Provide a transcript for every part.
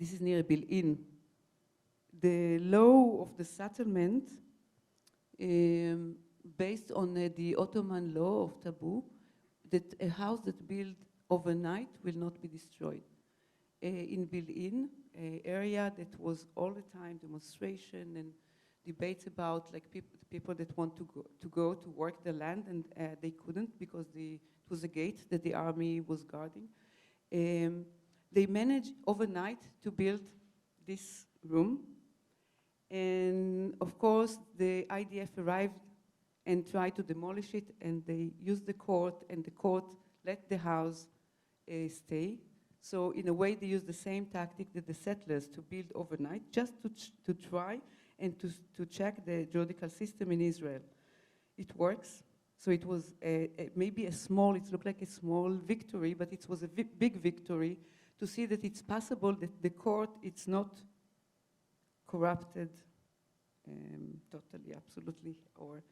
this is near Bil'in. The law of the settlement, based on the Ottoman law of taboo, that a house that built overnight will not be destroyed. In Bil'in, an area that was all the time demonstration and debates about like people that want to go to work the land, and they couldn't because it was a gate that the army was guarding. They managed overnight to build this room, and of course the IDF arrived and tried to demolish it, and they used the court, and the court let the house stay. So in a way they used the same tactic that the settlers to build overnight, just to try and to check the judicial system in Israel. It works. So it was maybe it looked like a small victory, but it was a big victory to see that it's possible that the court, it's not corrupted totally, absolutely, or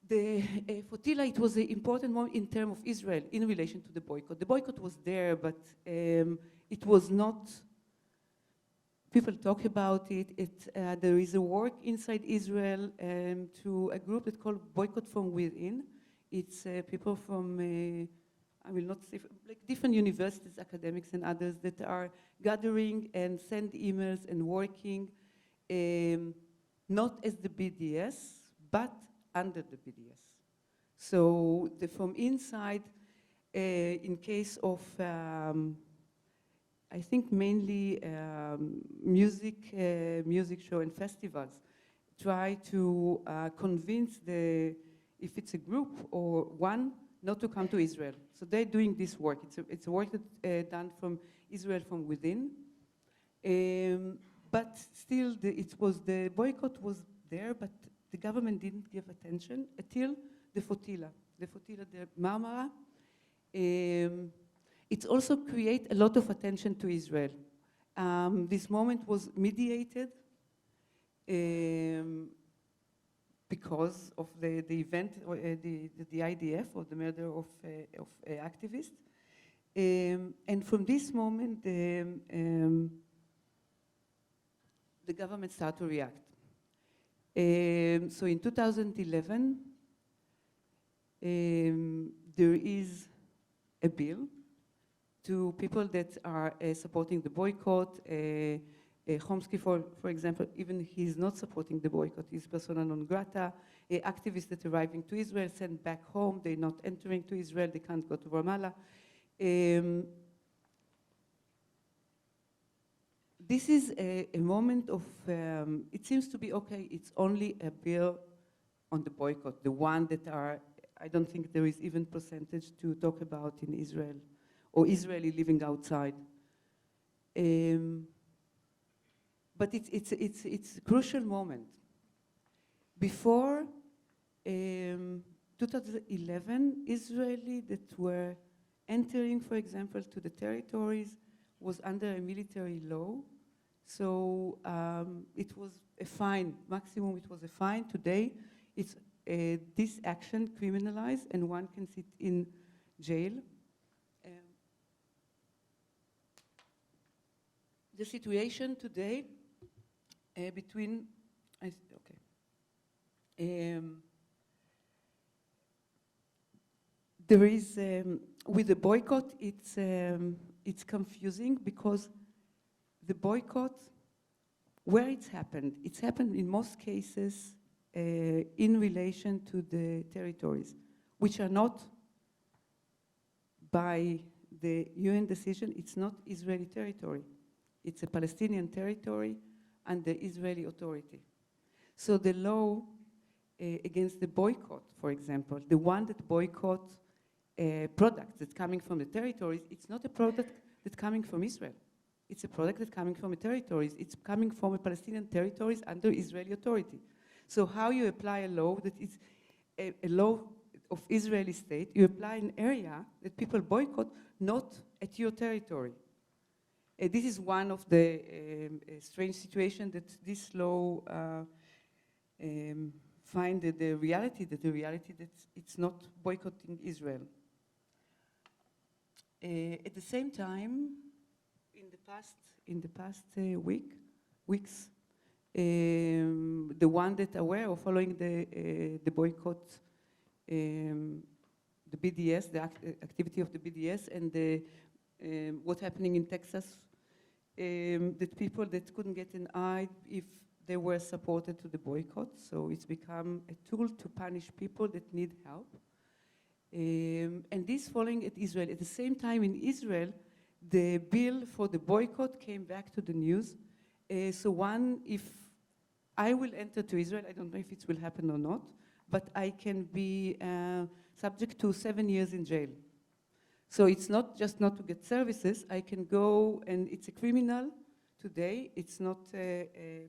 the flotilla, it was an important moment in terms of Israel in relation to the boycott. The boycott was there, but it was not, people talk about it. There is a work inside Israel to a group that's called Boycott from Within. It's people from, I will not say, like different universities, academics and others that are gathering and send emails and working, not as the BDS, but under the BDS. So from inside, in case of, I think mainly music show and festivals, try to convince if it's a group or one, not to come to Israel. So they're doing this work. It's a work that's done from Israel from within. But still, the boycott was there, but the government didn't give attention until the flotilla, the Marmara. It also created a lot of attention to Israel. This moment was mediated because of the event, the IDF, or the murder of activists. And from this moment, the government started to react. So in 2011, there is a bill to people that are supporting the boycott. Chomsky, for example, even he's not supporting the boycott. He's persona non grata. Activists that are arriving to Israel sent back home. They're not entering to Israel. They can't go to Ramallah. This is a moment of, it seems to be, okay, it's only a bill on the boycott, the one that are, I don't think there is even percentage to talk about in Israel, or Israeli living outside. But it's a crucial moment. Before 2011, Israeli that were entering, for example, to the territories was under a military law. So it was a fine, maximum it was a fine. Today, it's this action criminalized and one can sit in jail. The situation today between, there is, with the boycott, it's confusing because the boycott, where it's happened in most cases in relation to the territories, which are not by the UN decision, it's not Israeli territory. It's a Palestinian territory and the Israeli authority. So the law against the boycott, for example, the one that boycott products that's coming from the territories, it's not a product that's coming from Israel. It's a product that's coming from the territories. It's coming from a Palestinian territories under Israeli authority. So how you apply a law that is a law of Israeli state, you apply an area that people boycott, not at your territory. This is one of the strange situations that this law find the reality that it's not boycotting Israel. At the same time, the past weeks, the one that are aware of following the boycott, the BDS, the activity of the BDS, and what's happening in Texas, that people that couldn't get an eye if they were supported to the boycott. So it's become a tool to punish people that need help. And this following at Israel. At the same time in Israel, the bill for the boycott came back to the news. So one, if I will enter to Israel, I don't know if it will happen or not, but I can be subject to 7 years in jail. So it's not just not to get services, I can go, and it's a criminal today, it's not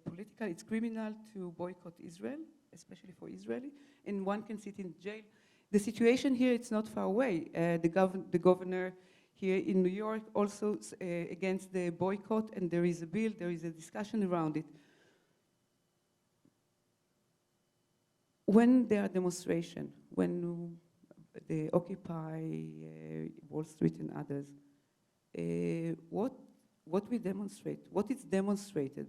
political, it's criminal to boycott Israel, especially for Israeli, and one can sit in jail. The situation here, it's not far away. The governor here in New York also against the boycott, and there is a bill, there is a discussion around it. When there are demonstrations, when the Occupy, Wall Street and others, what we demonstrate, what is demonstrated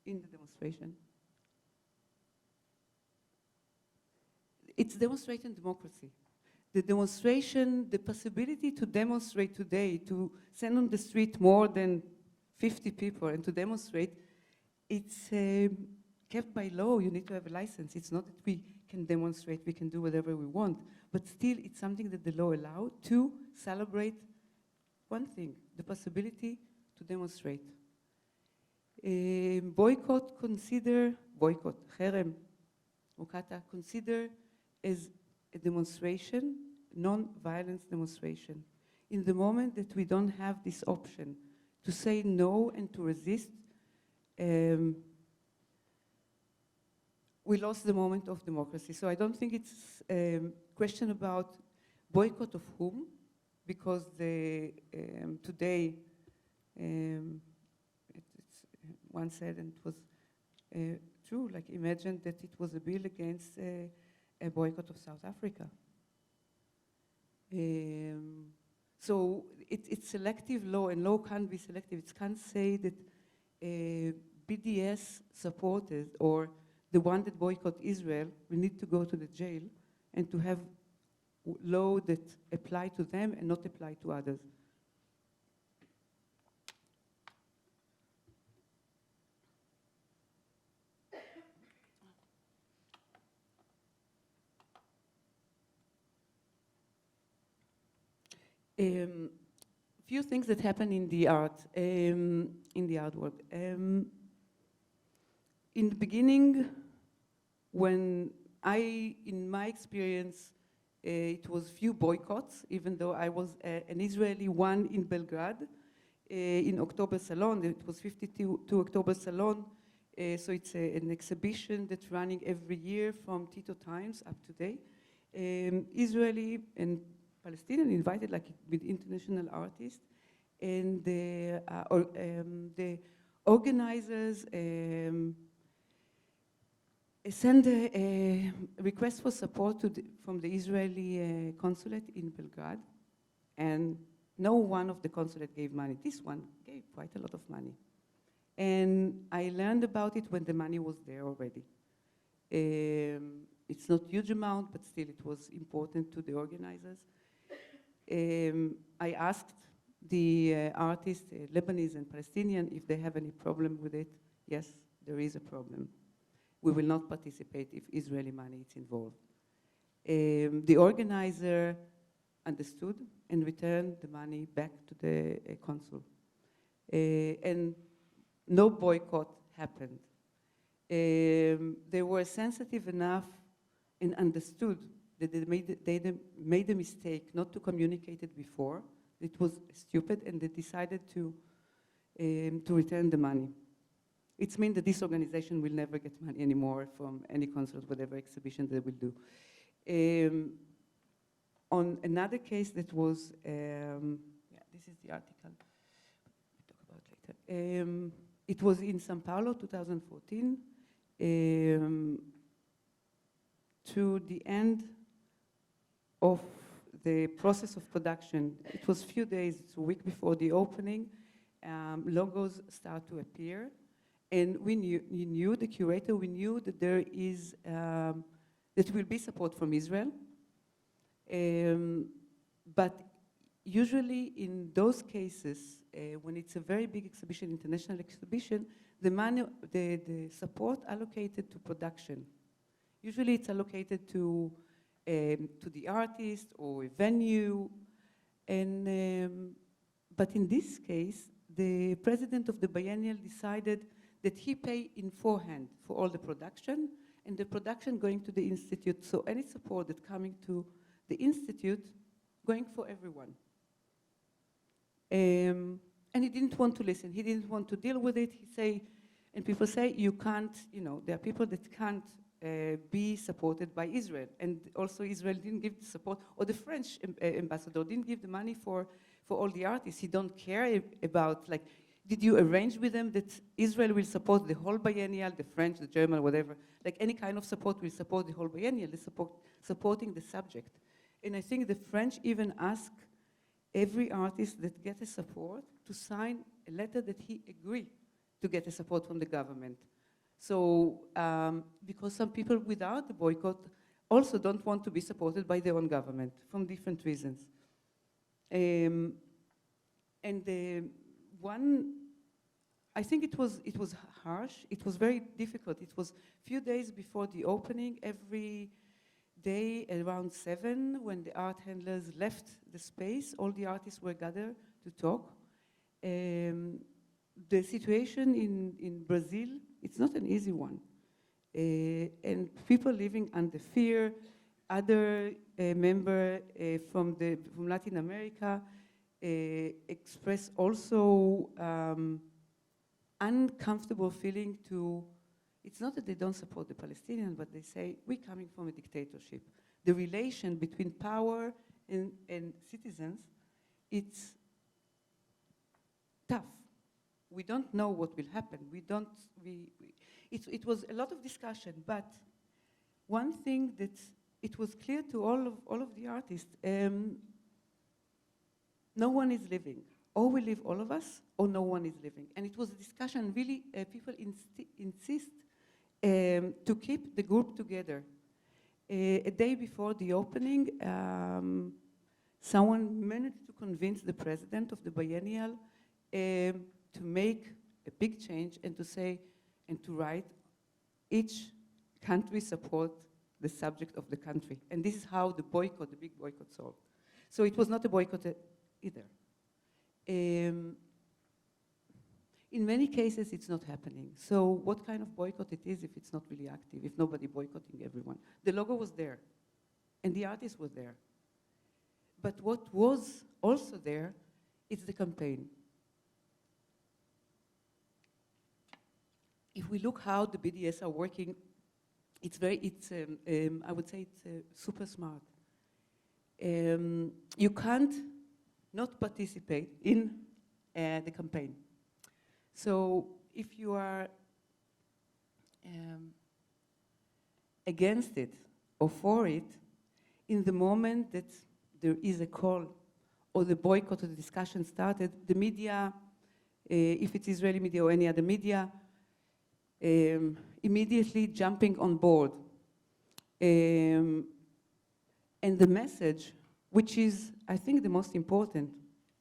in the demonstration? It's demonstrating democracy. The demonstration, the possibility to demonstrate today, to send on the street more than 50 people and to demonstrate, it's kept by law. You need to have a license. It's not that we can demonstrate, we can do whatever we want, but still it's something that the law allows to celebrate one thing, the possibility to demonstrate. Boycott, cherem, mukata, consider as a demonstration, non-violence demonstration. In the moment that we don't have this option to say no and to resist, we lost the moment of democracy. So I don't think it's a question about boycott of whom, because today, one said, and it was true, like imagine that it was a bill against a boycott of South Africa. So it's selective law, and law can't be selective. It can't say that BDS supporters or the one that boycott Israel, we need to go to the jail and to have law that apply to them and not apply to others. Few things that happen in the art world. In the beginning, when in my experience, it was few boycotts, even though I was an Israeli one in Belgrade, in October Salon. It was 52 October Salon, so it's an exhibition that's running every year from Tito times up to date. Israeli and Palestinian invited, like with international artists, and the organizers send a request for support from the Israeli consulate in Belgrade, and no one of the consulate gave money. This one gave quite a lot of money. And I learned about it when the money was there already. It's not huge amount, but still it was important to the organizers. I asked the artists, Lebanese and Palestinian, if they have any problem with it. Yes, there is a problem. We will not participate if Israeli money is involved. The organizer understood and returned the money back to the consul. And no boycott happened. They were sensitive enough and understood that they made a mistake not to communicate it before. It was stupid, and they decided to return the money. It means that this organization will never get money anymore from any concert, whatever exhibition they will do. On another case that was, this is the article we'll talk about later. It was in São Paulo, 2014, to the end of the process of production. It was a few days, a week before the opening, logos start to appear. And we knew the curator, we knew that there is, that will be support from Israel. But usually in those cases, when it's a very big exhibition, international exhibition, the support allocated to production. Usually it's allocated to the artist or a venue. And, but in this case, the president of the biennial decided that he pay in forehand for all the production, and the production going to the institute. So any support that coming to the institute, going for everyone. And he didn't want to listen. He didn't want to deal with it. He say, and people say, you can't, you know, there are people that can't be supported by Israel. And also Israel didn't give the support, or the French ambassador didn't give the money for all the artists. He don't care about, like, did you arrange with them that Israel will support the whole biennial, the French, the German, whatever? Like any kind of support will support the whole biennial, supporting the subject. And I think the French even ask every artist that get a support to sign a letter that he agree to get a support from the government. So, because some people without the boycott also don't want to be supported by their own government from different reasons. And one, I think it was harsh. It was very difficult. It was a few days before the opening, every day around 7, when the art handlers left the space, all the artists were gathered to talk. The situation in Brazil, it's not an easy one. And people living under fear, other member from Latin America express also uncomfortable feeling to, it's not that they don't support the Palestinians, but they say, we're coming from a dictatorship. The relation between power and citizens, it's tough. We don't know what will happen. It was a lot of discussion, but one thing that it was clear to all of the artists, no one is living. Or we live, all of us, or no one is living. And it was a discussion, really, people insist to keep the group together. A day before the opening, someone managed to convince the president of the biennial to make a big change and to say, and to write, each country support the subject of the country. And this is how the boycott, the big boycott, solved. So it was not a boycott either. In many cases, it's not happening. So what kind of boycott it is if it's not really active, if nobody boycotting everyone? The logo was there, and the artist was there. But what was also there is the campaign. If we look how the BDS are working, I would say it's super smart. You can't not participate in the campaign. So if you are against it or for it, in the moment that there is a call or the boycott or the discussion started, the media, if it's Israeli media or any other media, immediately jumping on board. And the message, which is, I think, the most important,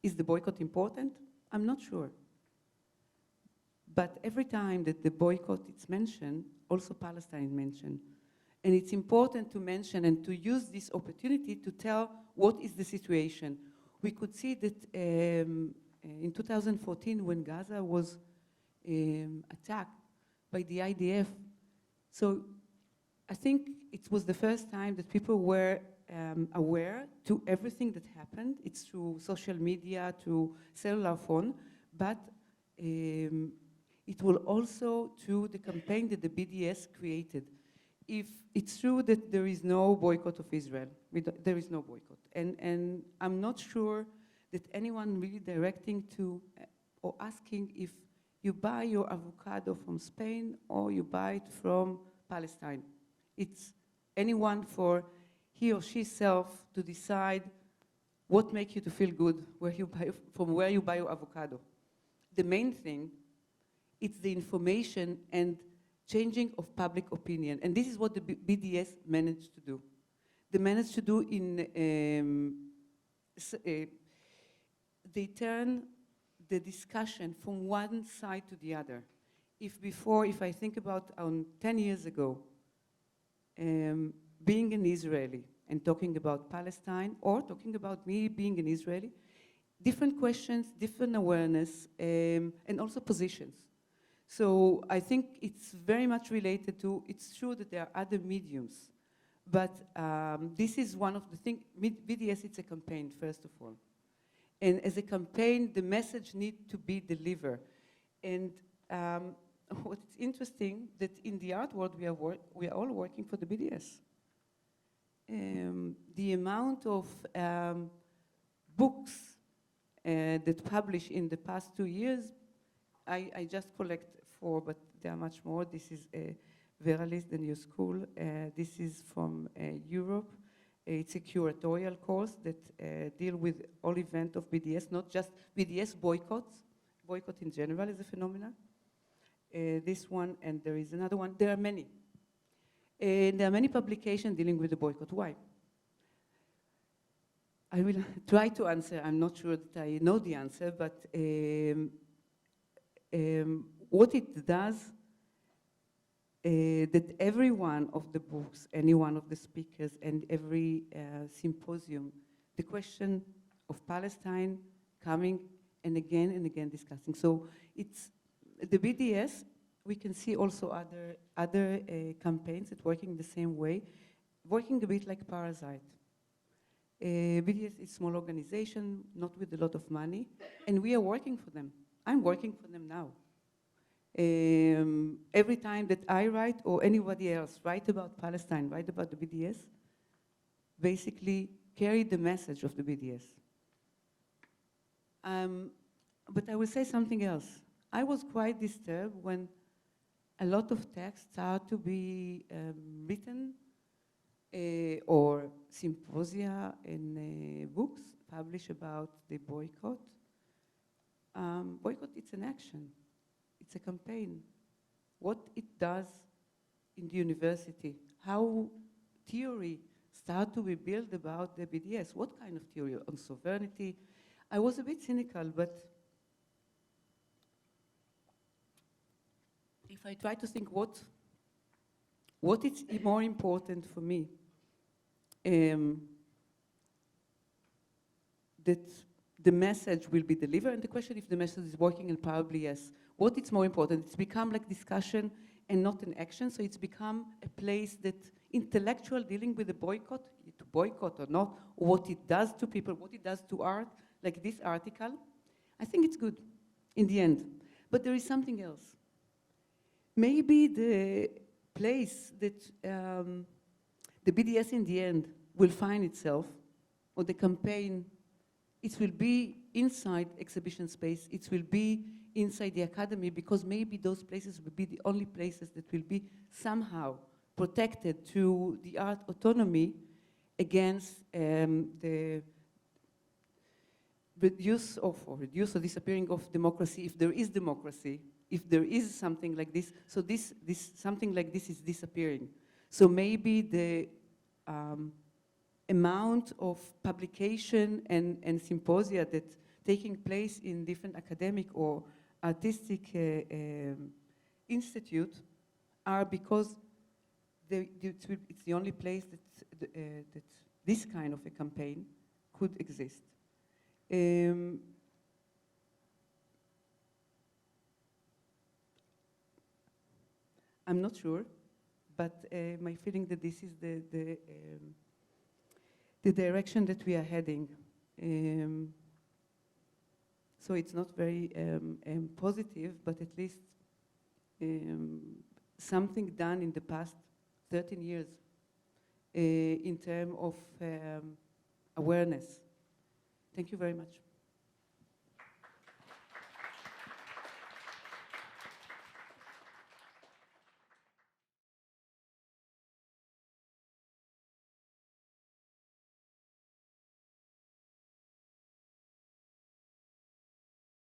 is the boycott important? I'm not sure. But every time that the boycott is mentioned, also Palestine is mentioned. And it's important to mention and to use this opportunity to tell what is the situation. We could see that in 2014, when Gaza was attacked by the IDF, so I think it was the first time that people were aware to everything that happened. It's through social media, through cellular phone, but it will also through the campaign that the BDS created. If it's true that there is no boycott of Israel, there is no boycott. And I'm not sure that anyone really directing to or asking if you buy your avocado from Spain or you buy it from Palestine. It's anyone for he or she self to decide what makes you to feel good, from where you buy your avocado. the main thing, it's the information and changing of public opinion. And this is what the BDS managed to do. They managed to do they turn the discussion from one side to the other. If before, if I think about 10 years ago, being an Israeli and talking about Palestine, or talking about me being an Israeli, different questions, different awareness, and also positions. So I think it's very much related to, it's true that there are other mediums, but this is one of the things, BDS, it's a campaign, first of all. And as a campaign, the message needs to be delivered. And what's interesting, that in the art world, we are all working for the BDS. The amount of books that published in the past 2 years, I just collect 4, but there are much more. This is Berrada, the new school. This is from Europe. It's a curatorial course that deal with all events of BDS, not just BDS boycott in general is a phenomenon. This one, and there is another one. There are many. There are many publications dealing with the boycott. Why? I will try to answer. I'm not sure that I know the answer, but what it does, that every one of the books, any one of the speakers, and every symposium, the question of Palestine coming and again discussing. So it's the BDS. We can see also other campaigns that working the same way, working a bit like Parasite. BDS is a small organization, not with a lot of money, and we are working for them. I'm working for them now. Every time that I write or anybody else write about Palestine, write about the BDS, basically carry the message of the BDS. But I will say something else. I was quite disturbed when a lot of texts start to be written or symposia and books published about the boycott. Boycott, it's an action. It's a campaign. What it does in the university, how theory start to be built about the BDS, what kind of theory on sovereignty. I was a bit cynical, but if I try to think what is more important for me, that the message will be delivered, and the question if the message is working, and probably yes. What is more important? It's become like discussion and not an action, so it's become a place that intellectual dealing with the boycott, to boycott or not, or what it does to people, what it does to art, like this article. I think it's good in the end, but there is something else. Maybe the place that the BDS in the end will find itself, or the campaign, it will be inside exhibition space, it will be inside the academy, because maybe those places will be the only places that will be somehow protected to the art autonomy against the reduce or disappearing of democracy, if there is democracy, if there is something like this. So this something like this is disappearing. So maybe the amount of publication and symposia that taking place in different academic or artistic institute are because it's the only place that this kind of a campaign could exist. I'm not sure, but my feeling that this is the direction that we are heading. So it's not very positive, but at least something done in the past 13 years in terms of awareness. Thank you very much.